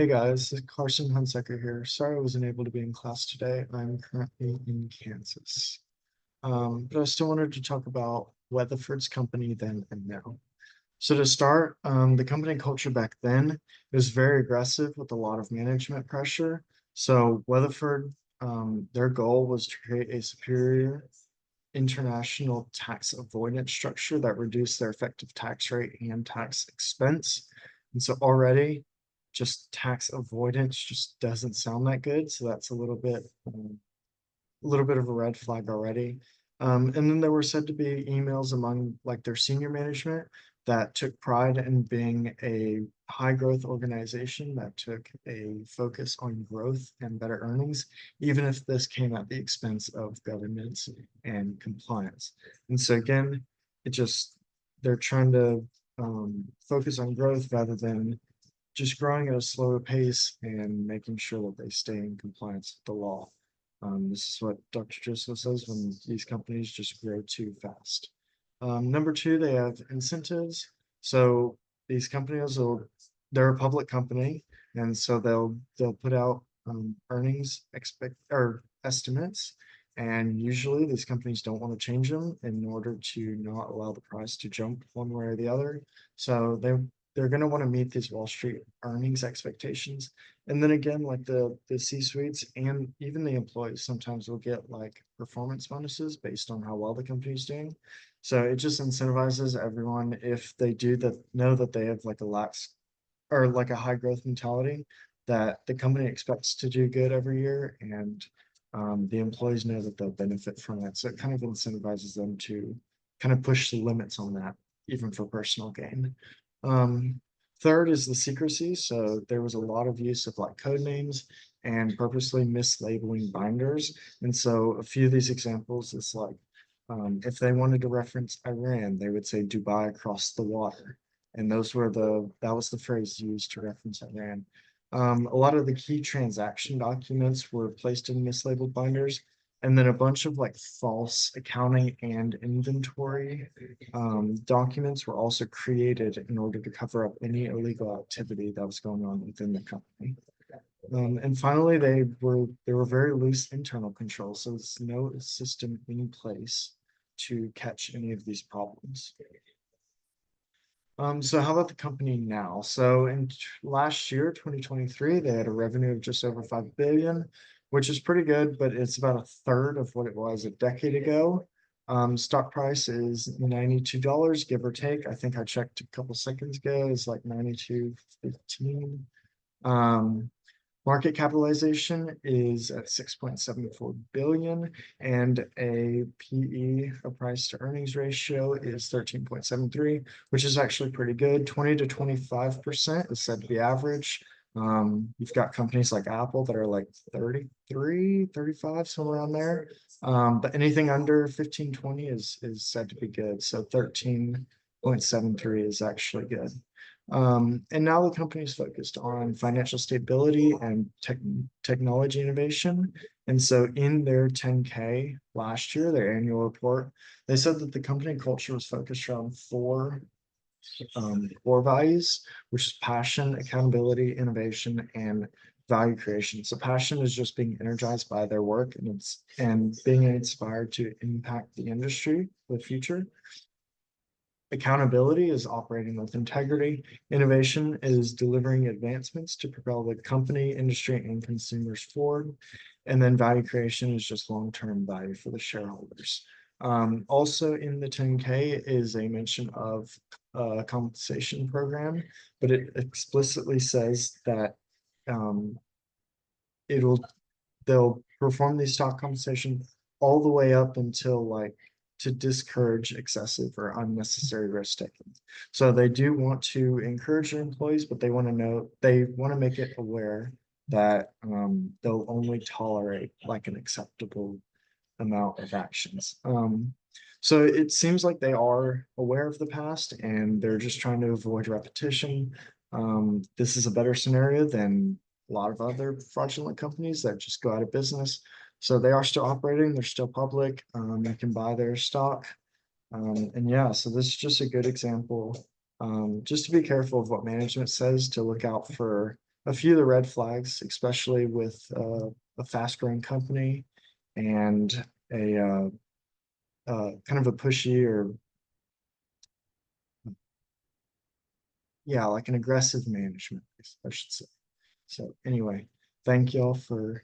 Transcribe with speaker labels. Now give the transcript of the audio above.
Speaker 1: Hey guys, it's Carson Hunsaker here. Sorry I wasn't able to be in class today. I'm currently in Kansas. But I still wanted to talk about Weatherford's company then and now. So to start, the company culture back then was very aggressive with a lot of management pressure. So Weatherford, their goal was to create a superior international tax avoidance structure that reduced their effective tax rate and tax expense. And so already just tax avoidance just doesn't sound that good. So that's a little bit of a red flag already. And then there were said to be emails among like their senior management that took pride in being a high growth organization that took a focus on growth and better earnings, even if this came at the expense of governance and compliance. And so again, it just they're trying to focus on growth rather than just growing at a slower pace and making sure that they stay in compliance with the law. This is what Dr. Joseph says when these companies just grow too fast. Number two, they have incentives. So these companies they're a public company, and so they'll put out earnings expect or estimates, and usually these companies don't want to change them in order to not allow the price to jump one way or the other. So they're going to want to meet these Wall Street earnings expectations. And then again, like the C-suites and even the employees sometimes will get like performance bonuses based on how well the company's doing. So it just incentivizes everyone if they do that know that they have like a lax or like a high growth mentality that the company expects to do good every year, and the employees know that they'll benefit from it. So it kind of incentivizes them to kind of push the limits on that, even for personal gain. Um, Third is the secrecy. So there was a lot of use of like code names and purposely mislabeling binders. And so a few of these examples is like if they wanted to reference Iran, they would say Dubai across the water. And that was the phrase used to reference Iran. A lot of the key transaction documents were placed in mislabeled binders, and then a bunch of like false accounting and inventory documents were also created in order to cover up any illegal activity that was going on within the company. And finally, there were very loose internal controls, so there's no system in place to catch any of these problems. So how about the company now? So last year, 2023, they had a revenue of just over 5 billion, which is pretty good, but it's about a third of what it was a decade ago. Stock price is $92, give or take. I think I checked a couple seconds ago, it's like 92.15. Um, Market capitalization is at 6.74 billion, and a PE, a price to earnings ratio, is 13.73, which is actually pretty good. 20 to 25% is said to be average. You've got companies like Apple that are like 33, 35, somewhere around there. But anything under 15, 20 is said to be good. So 13.73 is actually good. And now the company is focused on financial stability and technology innovation. And so in their 10K last year, their annual report, they said that the company culture was focused around four core values, which is passion, accountability, innovation, and value creation. So passion is just being energized by their work and being inspired to impact the industry for the future. Accountability is operating with integrity. Innovation is delivering advancements to propel the company, industry, and consumers forward. And then value creation is just long-term value for the shareholders. Also in the 10K is a mention of a compensation program, but it explicitly says that um, it'll they'll perform these stock compensation all the way up until like to discourage excessive or unnecessary risk taking. So they do want to encourage their employees, but they want to make it aware that they'll only tolerate like an acceptable amount of actions. So it seems like they are aware of the past and they're just trying to avoid repetition. This is a better scenario than a lot of other fraudulent companies that just go out of business. So they are still operating, they're still public. You can buy their stock. And yeah, so this is just a good example. Just to be careful of what management says, to look out for a few of the red flags, especially with a fast-growing company and a kind of a pushy or yeah, like an aggressive management, I should say. So anyway, thank y'all for